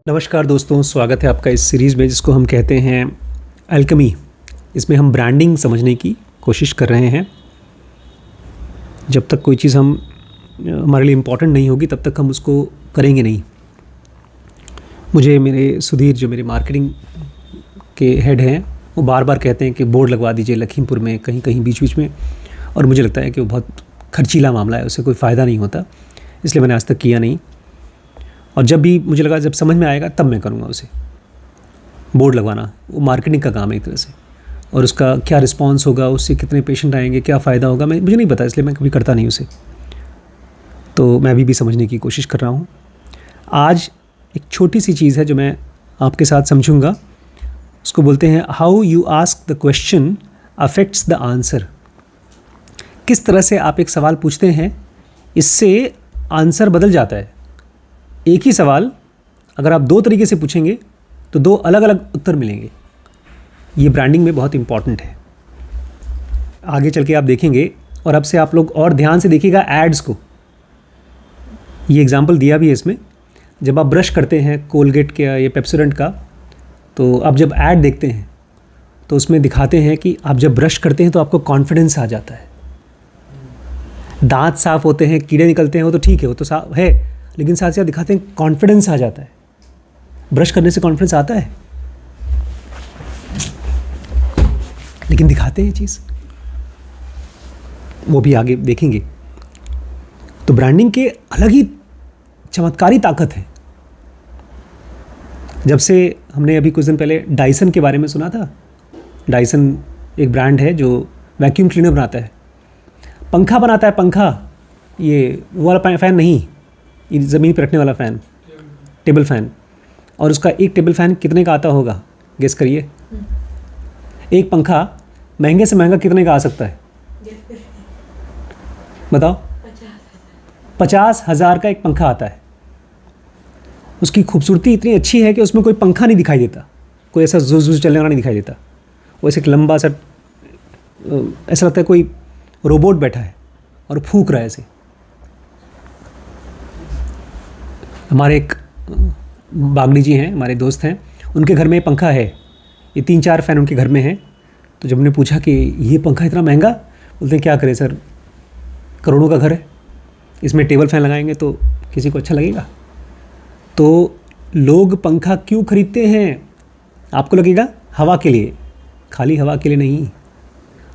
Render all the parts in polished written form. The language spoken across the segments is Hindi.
नमस्कार दोस्तों, स्वागत है आपका इस सीरीज़ में जिसको हम कहते हैं अल्केमी। इसमें हम ब्रांडिंग समझने की कोशिश कर रहे हैं। जब तक कोई चीज़ हमारे लिए इम्पॉर्टेंट नहीं होगी तब तक हम उसको करेंगे नहीं। मुझे मेरे सुधीर जो मेरे मार्केटिंग के हेड हैं वो बार बार कहते हैं कि बोर्ड लगवा दीजिए लखीमपुर में कहीं कहीं बीच बीच में, और मुझे लगता है कि वो बहुत खर्चीला मामला है, उससे कोई फ़ायदा नहीं होता, इसलिए मैंने आज तक किया नहीं। और जब भी मुझे लगा जब समझ में आएगा तब मैं करूँगा उसे। बोर्ड लगवाना वो मार्केटिंग का काम है एक तरह से, और उसका क्या रिस्पांस होगा, उससे कितने पेशेंट आएंगे, क्या फ़ायदा होगा, मुझे नहीं पता, इसलिए मैं कभी करता नहीं उसे। तो मैं अभी भी समझने की कोशिश कर रहा हूँ। आज एक छोटी सी चीज़ है जो मैं आपके साथ समझूंगा। उसको बोलते हैं how you ask the question affects the answer. किस तरह से आप एक सवाल पूछते हैं, इससे आंसर बदल जाता है। एक ही सवाल अगर आप दो तरीके से पूछेंगे तो दो अलग अलग उत्तर मिलेंगे। ये ब्रांडिंग में बहुत इंपॉर्टेंट है। आगे चल के आप देखेंगे, और अब से आप लोग और ध्यान से देखिएगा एड्स को। ये एग्जांपल दिया भी है इसमें। जब आप ब्रश करते हैं कोलगेट का या पेप्सोडेंट का, तो आप जब ऐड देखते हैं तो उसमें दिखाते हैं कि आप जब ब्रश करते हैं तो आपको कॉन्फिडेंस आ जाता है। दांत साफ़ होते हैं, कीड़े निकलते हैं, वो तो ठीक है, वो तो साफ है, लेकिन साथ साथ दिखाते हैं कॉन्फिडेंस आ जाता है। ब्रश करने से कॉन्फिडेंस आता है, लेकिन दिखाते हैं चीज़, वो भी आगे देखेंगे। तो ब्रांडिंग के अलग ही चमत्कारी ताकत है। जब से हमने अभी कुछ दिन पहले डायसन के बारे में सुना था। डायसन एक ब्रांड है जो वैक्यूम क्लीनर बनाता है, पंखा बनाता है। पंखा, ये वो वाला फ़ैन नहीं, ये ज़मीन पर रखने वाला फ़ैन, टेबल फ़ैन। और उसका एक टेबल फ़ैन कितने का आता होगा, गेस करिए। एक पंखा महंगे से महंगा कितने का आ सकता है, बताओ? 50,000 का एक पंखा आता है। उसकी खूबसूरती इतनी अच्छी है कि उसमें कोई पंखा नहीं दिखाई देता, कोई ऐसा जुज़ चलने वाला नहीं दिखाई देता। वो ऐसे एक लंबा सा, ऐसा लगता है कोई रोबोट बैठा है और फूंक रहा है ऐसे। हमारे एक बागड़ी जी हैं, हमारे दोस्त हैं, उनके घर में पंखा है। ये 3-4 फ़ैन उनके घर में हैं। तो जब हमने पूछा कि ये पंखा इतना महंगा, बोलते हैं क्या करें सर, करोड़ों का घर है, इसमें टेबल फ़ैन लगाएंगे तो किसी को अच्छा लगेगा। तो लोग पंखा क्यों खरीदते हैं? आपको लगेगा हवा के लिए, खाली हवा के लिए नहीं।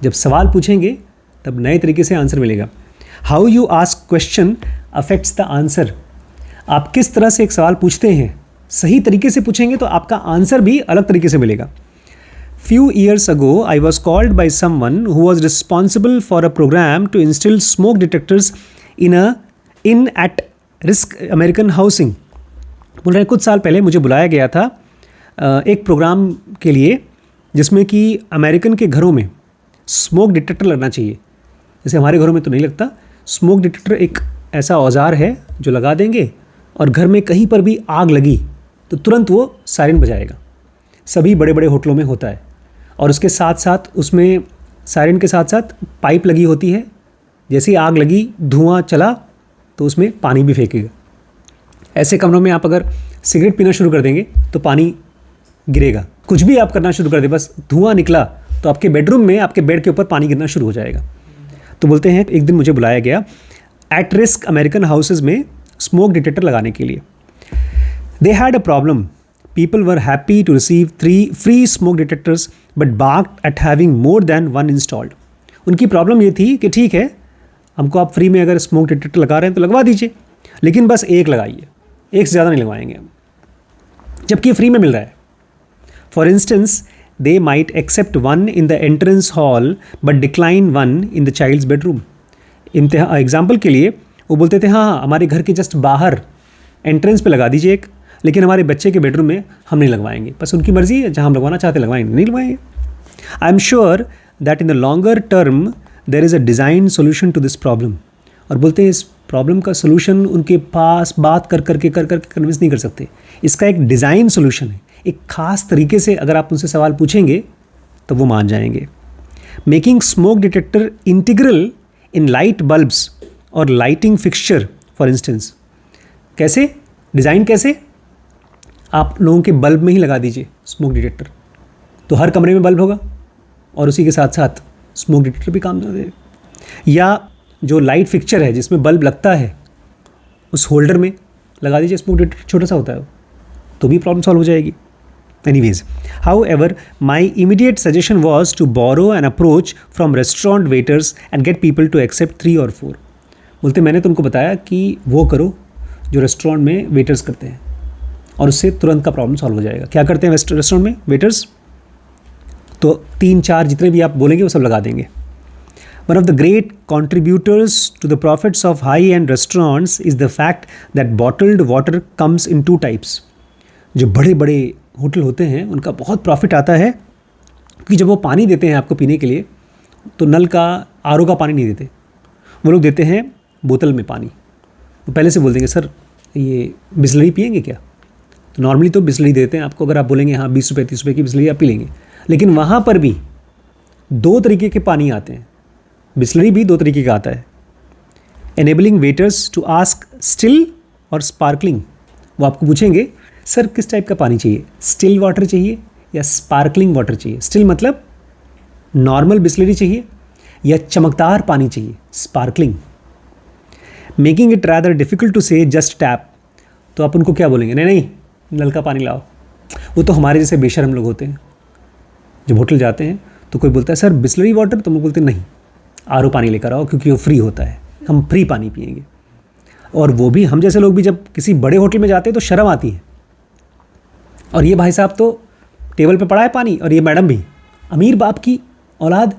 जब सवाल पूछेंगे तब नए तरीके से आंसर मिलेगा। How you ask question affects the answer. आप किस तरह से एक सवाल पूछते हैं, सही तरीके से पूछेंगे तो आपका आंसर भी अलग तरीके से मिलेगा। Few years ago I was called by someone who was responsible for a programme to instil smoke detectors in at risk American housing. बोल रहे हैं कुछ साल पहले मुझे बुलाया गया था एक प्रोग्राम के लिए जिसमें कि अमेरिकन के घरों में स्मोक डिटेक्टर लगना चाहिए। जैसे हमारे घरों में तो नहीं लगता। स्मोक डिटेक्टर एक ऐसा औजार है जो लगा देंगे, और घर में कहीं पर भी आग लगी तो तुरंत वो सायरन बजाएगा। सभी बड़े बड़े होटलों में होता है, और उसके साथ साथ उसमें सायरन के साथ साथ पाइप लगी होती है। जैसे ही आग लगी, धुआं चला तो उसमें पानी भी फेंकेगा। ऐसे कमरों में आप अगर सिगरेट पीना शुरू कर देंगे तो पानी गिरेगा। कुछ भी आप करना शुरू कर दें, बस धुआं निकला तो आपके बेडरूम में, आपके बेड के ऊपर पानी गिरना शुरू हो जाएगा। तो बोलते हैं एक दिन मुझे बुलाया गया एट रिस्क अमेरिकन हाउसेज में स्मोक डिटेक्टर लगाने के लिए। They had a problem. People were happy to receive 3 free smoke detectors but barked at having more than 1 installed. उनकी प्रॉब्लम ये थी कि ठीक है, हमको आप फ्री में अगर स्मोक डिटेक्टर लगा रहे हैं तो लगवा दीजिए, लेकिन बस एक लगाइए, एक से ज़्यादा नहीं लगवाएंगे हम, जबकि फ्री में मिल रहा है। For instance, they might accept 1 in the entrance hall but decline 1 in the child's bedroom. Example के लिए वो बोलते थे हाँ हमारे घर के जस्ट बाहर एंट्रेंस पे लगा दीजिए एक, लेकिन हमारे बच्चे के बेडरूम में हम नहीं लगवाएंगे। बस उनकी मर्ज़ी है, जहाँ हम लगवाना चाहते लगवाएंगे, नहीं लगवाएंगे। I am sure that in the longer term there is a design solution to this problem. और बोलते हैं इस प्रॉब्लम का सोल्यूशन उनके पास बात कर करके कन्विंस नहीं कर सकते। इसका एक डिज़ाइन सोल्यूशन है। एक ख़ास तरीके से अगर आप उनसे सवाल पूछेंगे तो वो मान जाएंगे। Making smoke detector integral in light bulbs और लाइटिंग फिक्सचर फॉर इंस्टेंस। कैसे डिज़ाइन, कैसे आप लोगों के बल्ब में ही लगा दीजिए स्मोक डिटेक्टर, तो हर कमरे में बल्ब होगा और उसी के साथ साथ स्मोक डिटेक्टर भी काम देगा। या जो लाइट फिक्चर है जिसमें बल्ब लगता है उस होल्डर में लगा दीजिए स्मोक डिटेक्टर, छोटा सा होता है वो, तो भी प्रॉब्लम सॉल्व हो जाएगी। Anyways, however, my immediate suggestion was to borrow an approach from restaurant waiters and get people to accept 3 or 4. बोलते मैंने तुमको बताया कि वो करो जो रेस्टोरेंट में वेटर्स करते हैं और उससे तुरंत का प्रॉब्लम सॉल्व हो जाएगा। क्या करते हैं रेस्टोरेंट में वेटर्स? तो 3-4 जितने भी आप बोलेंगे वो सब लगा देंगे। One of the great contributors to the profits of high-end restaurants is the fact that bottled water comes in 2 types. जो बड़े बड़े होटल होते हैं उनका बहुत प्रॉफिट आता है कि जब वो पानी देते हैं आपको पीने के लिए तो नल का आरओ का पानी नहीं देते, वो लोग देते हैं बोतल में पानी। वो पहले से बोल देंगे सर ये बिस्लरी पिएंगे क्या, तो नॉर्मली तो बिस्लरी देते हैं आपको, अगर आप बोलेंगे हाँ 20 रुपये 30 रुपये की बिस्लरी आप पी लेंगे। लेकिन वहाँ पर भी 2 तरीके के पानी आते हैं, बिस्लरी भी 2 तरीके का आता है। Enabling waiters to ask still or sparkling. वो आपको पूछेंगे सर किस टाइप का पानी चाहिए, स्टिल वाटर चाहिए या स्पार्कलिंग वाटर चाहिए। स्टिल मतलब नॉर्मल बिस्लरी चाहिए या चमकदार पानी चाहिए, sparkling. Making it rather difficult to say just tap, तो आप उनको क्या बोलेंगे, नहीं नहीं नल का पानी लाओ। वो तो हमारे जैसे बेशर्म लोग होते हैं, जब होटल जाते हैं तो कोई बोलता है सर बिस्लरी वाटर, तो हम लोग बोलते हैं नहीं आरओ पानी लेकर आओ क्योंकि वो फ्री होता है, हम फ्री पानी पिएंगे। और वो भी हम जैसे लोग भी जब किसी बड़े होटल में जाते हैं तो शर्म आती है, और ये भाई साहब तो टेबल पे पड़ा है पानी, और ये मैडम भी अमीर बाप की औलाद,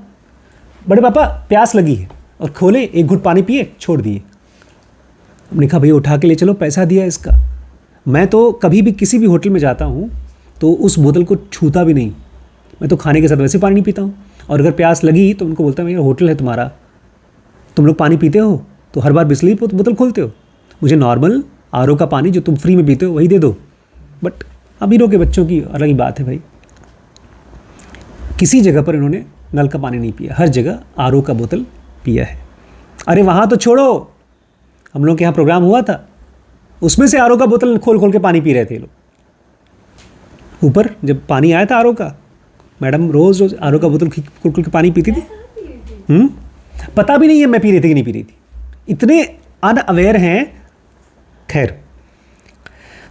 बड़े पापा प्यास लगी है, और खोले एक घुट पानी पिए छोड़ दिए। हमने कहा भैया उठा के ले चलो, पैसा दिया इसका। मैं तो कभी भी किसी भी होटल में जाता हूँ तो उस बोतल को छूता भी नहीं, मैं तो खाने के साथ वैसे पानी नहीं पीता हूँ। और अगर प्यास लगी तो उनको बोलता हूँ भैया होटल है तुम्हारा, तुम लोग पानी पीते हो तो हर बार बिस्लरी बोतल खोलते हो, मुझे नॉर्मल आरओ का पानी जो तुम फ्री में पीते हो वही दे दो। बट अमीरों के बच्चों की अलग ही बात है भाई, किसी जगह पर इन्होंने नल का पानी नहीं पिया, हर जगह आरओ का बोतल पिया है। अरे वहाँ तो छोड़ो, हम लोग के यहाँ प्रोग्राम हुआ था, उसमें से आरओ का बोतल खोल खोल के पानी पी रहे थे लोग। ऊपर जब पानी आया था आरओ का, मैडम रोज़ रोज़ आरओ का बोतल खोल खोल के पानी पीती थी। पता भी नहीं है मैं पी रही थी कि नहीं पी रही थी, इतने अनअवेयर हैं। खैर,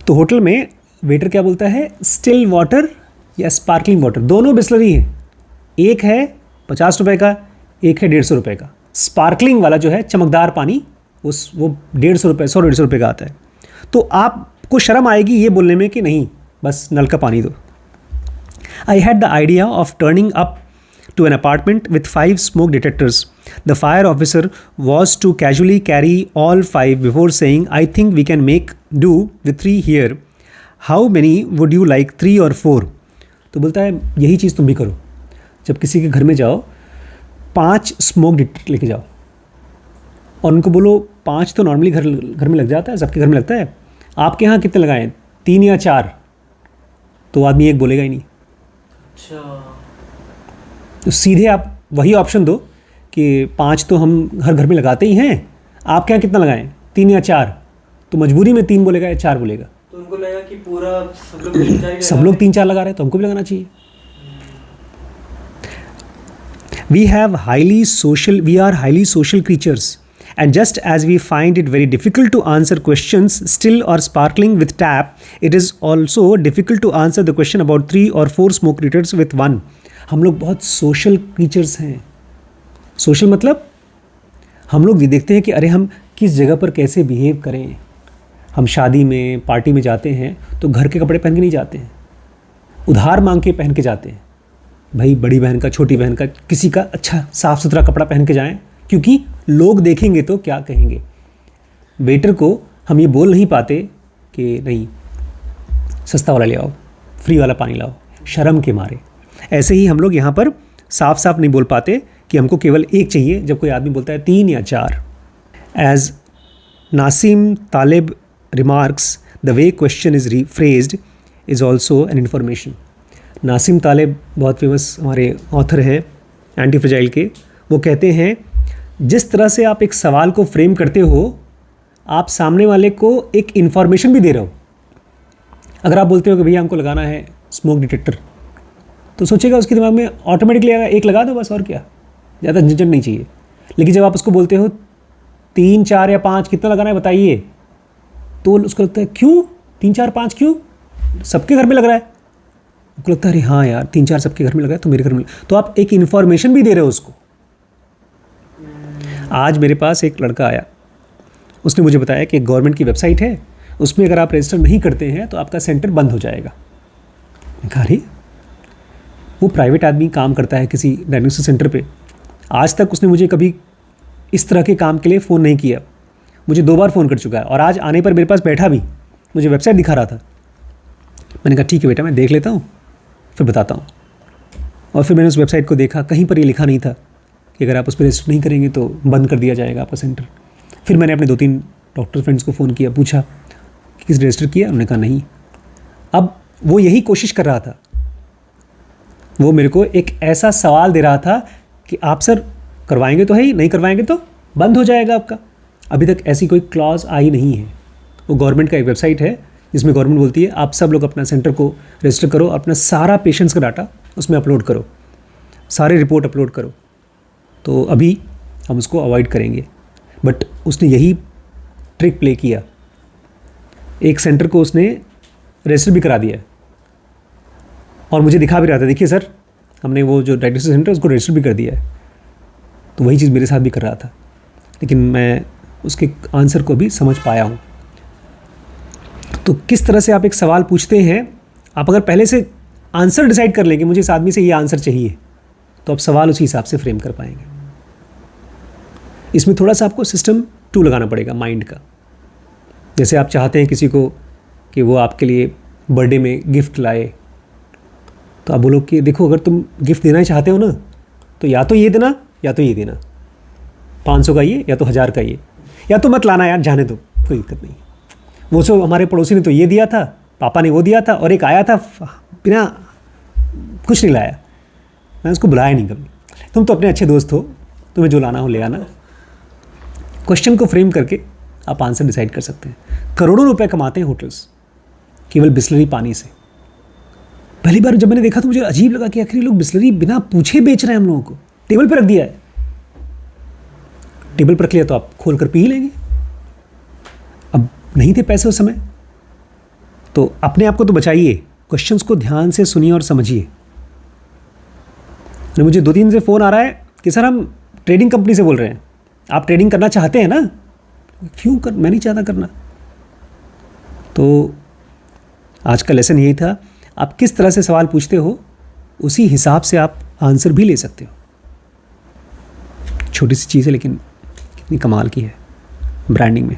तो होटल में वेटर क्या बोलता है, स्टिल वाटर या स्पार्कलिंग वाटर, दोनों बिस्लरी हैं, एक है 50 रुपये का, एक है 150 रुपये का। स्पार्कलिंग वाला जो है चमकदार पानी वो 150 रुपये 100-150 रुपये का आता है। तो आपको शर्म आएगी ये बोलने में कि नहीं बस नल का पानी दो। I had the idea of turning up to an apartment with 5 smoke detectors. The fire officer was to casually carry all 5 before saying, I think we can make do with 3 here. How many would you like, 3 or 4? तो बोलता है यही चीज़ तुम भी करो, जब किसी के घर में जाओ 5 स्मोक डिटेक्टर लेके जाओ और उनको बोलो 5 तो नॉर्मली घर में लग जाता है, सबके घर में लगता है, आपके यहाँ कितने लगाएं, 3 या 4? तो आदमी एक बोलेगा ही नहीं। अच्छा, तो सीधे आप वही ऑप्शन दो कि 5 तो हम हर घर में लगाते ही हैं, आप क्या कितना लगाएं, 3 या 4? तो मजबूरी में 3 बोलेगा या 4 बोलेगा। तो उनको लगा कि पूरा सब लोग 3-4 लगा रहे हैं तो हमको भी लगाना चाहिए। We are highly social creatures, and just as we find it very difficult to answer questions still or sparkling with tap, it is also difficult to answer the question about 3 or 4 smoke detectors with 1. हम लोग बहुत सोशल क्रीचर्स हैं। सोशल मतलब हम लोग देखते हैं कि अरे हम किस जगह पर कैसे बिहेव करें। हम शादी में पार्टी में जाते हैं तो घर के कपड़े पहन के नहीं जाते हैं, उधार मांग के पहन के जाते हैं। भाई बड़ी बहन का, छोटी बहन का, किसी का अच्छा साफ़ सुथरा कपड़ा पहन के जाएं, क्योंकि लोग देखेंगे तो क्या कहेंगे। वेटर को हम ये बोल नहीं पाते कि नहीं सस्ता वाला ले आओ, फ्री वाला पानी लाओ, शर्म के मारे। ऐसे ही हम लोग यहाँ पर साफ साफ नहीं बोल पाते कि हमको केवल एक चाहिए, जब कोई आदमी बोलता है 3 या 4। As Nassim Taleb remarks, the way question is rephrased is also an information. Nassim Taleb बहुत फेमस हमारे ऑथर हैं एंटी फ्रजाइल के। वो कहते हैं जिस तरह से आप एक सवाल को फ्रेम करते हो, आप सामने वाले को एक इन्फॉर्मेशन भी दे रहे हो। अगर आप बोलते हो कि भैया हमको लगाना है स्मोक डिटेक्टर, तो सोचेगा उसके दिमाग में ऑटोमेटिकली आएगा एक लगा दो बस, और क्या, ज़्यादा झंझट नहीं चाहिए। लेकिन जब आप उसको बोलते हो 3, 4 या 5 कितना लगाना है बताइए, तो उसको लगता है क्यों 3, 4, 5 क्यों, सबके घर में लग रहा है। उसको लगता है अरे हाँ यार 3, 4 सबके घर में लगा है तो मेरे घर में, तो आप एक इन्फॉर्मेशन भी दे रहे हो उसको। आज मेरे पास एक लड़का आया, उसने मुझे बताया कि एक गवर्नमेंट की वेबसाइट है, उसमें अगर आप रजिस्टर नहीं करते हैं तो आपका सेंटर बंद हो जाएगा। मैं कहा अरे, वो प्राइवेट आदमी काम करता है किसी डायग्नोस्टिक सेंटर पे, आज तक उसने मुझे कभी इस तरह के काम के लिए फ़ोन नहीं किया। मुझे 2 बार फ़ोन कर चुका है और आज आने पर मेरे पास बैठा भी, मुझे वेबसाइट दिखा रहा था। मैंने कहा ठीक है बेटा, मैं देख लेता हूँ फिर बताता हूँ। और फिर मैंने उस वेबसाइट को देखा, कहीं पर ये लिखा नहीं था कि अगर आप उस पर रजिस्टर नहीं करेंगे तो बंद कर दिया जाएगा आपका सेंटर। फिर मैंने अपने 2-3 डॉक्टर फ्रेंड्स को फ़ोन किया, पूछा कि किसी रजिस्टर किया, उन्होंने कहा नहीं। अब वो यही कोशिश कर रहा था, वो मेरे को एक ऐसा सवाल दे रहा था कि आप सर करवाएंगे तो है ही, नहीं करवाएंगे तो बंद हो जाएगा आपका। अभी तक ऐसी कोई क्लॉज आई नहीं है। वो गवर्नमेंट का एक वेबसाइट है जिसमें गवर्नमेंट बोलती है आप सब लोग अपना सेंटर को रजिस्टर करो, अपना सारा पेशेंट्स का डाटा उसमें अपलोड करो, सारे रिपोर्ट अपलोड करो, तो अभी हम उसको अवॉइड करेंगे। बट उसने यही ट्रिक प्ले किया, एक सेंटर को उसने रजिस्टर भी करा दिया और मुझे दिखा भी रहा था, देखिए सर हमने वो जो डायग्नोस्टिक सेंटर उसको रजिस्टर भी कर दिया है। तो वही चीज़ मेरे साथ भी कर रहा था, लेकिन मैं उसके आंसर को भी समझ पाया हूँ। तो किस तरह से आप एक सवाल पूछते हैं, आप अगर पहले से आंसर डिसाइड कर लें कि मुझे इस आदमी से ये आंसर चाहिए, तो आप सवाल उसी हिसाब से फ्रेम कर पाएंगे। इसमें थोड़ा सा आपको सिस्टम 2 लगाना पड़ेगा माइंड का। जैसे आप चाहते हैं किसी को कि वो आपके लिए बर्थडे में गिफ्ट लाए, तो आप बोलो कि देखो अगर तुम गिफ्ट देना ही चाहते हो ना, तो या तो ये देना या तो ये देना, 500 का ये या तो 1000 का ये, या तो मत लाना यार, जाने दो, कोई दिक्कत नहीं। वो सो हमारे पड़ोसी ने तो ये दिया था, पापा ने वो दिया था, और एक आया था बिना कुछ नहीं लाया, मैं उसको बुलाया नहीं कभी। तुम तो अपने अच्छे दोस्त हो, तुम्हें जो लाना हो ले आना। क्वेश्चन को फ्रेम करके आप आंसर डिसाइड कर सकते हैं। करोड़ों रुपए कमाते हैं होटल्स केवल बिस्लरी पानी से। पहली बार जब मैंने देखा तो मुझे अजीब लगा कि आखिर ये लोग बिस्लरी बिना पूछे बेच रहे हैं हम लोगों को, टेबल पर रख दिया है। टेबल पर रख लिया तो आप खोल कर पी लेंगे। अब नहीं थे पैसे उस समय, तो अपने आप को तो बचाइए, क्वेश्चंस को ध्यान से सुनिए और समझिए। मुझे 2-3 दिन से फ़ोन आ रहा है कि सर हम ट्रेडिंग कंपनी से बोल रहे हैं, आप ट्रेडिंग करना चाहते हैं ना? क्यों कर, मैं नहीं चाहता करना। तो आज का लेसन यही था, आप किस तरह से सवाल पूछते हो उसी हिसाब से आप आंसर भी ले सकते हो। छोटी सी चीज़ है लेकिन कितनी कमाल की है ब्रांडिंग में।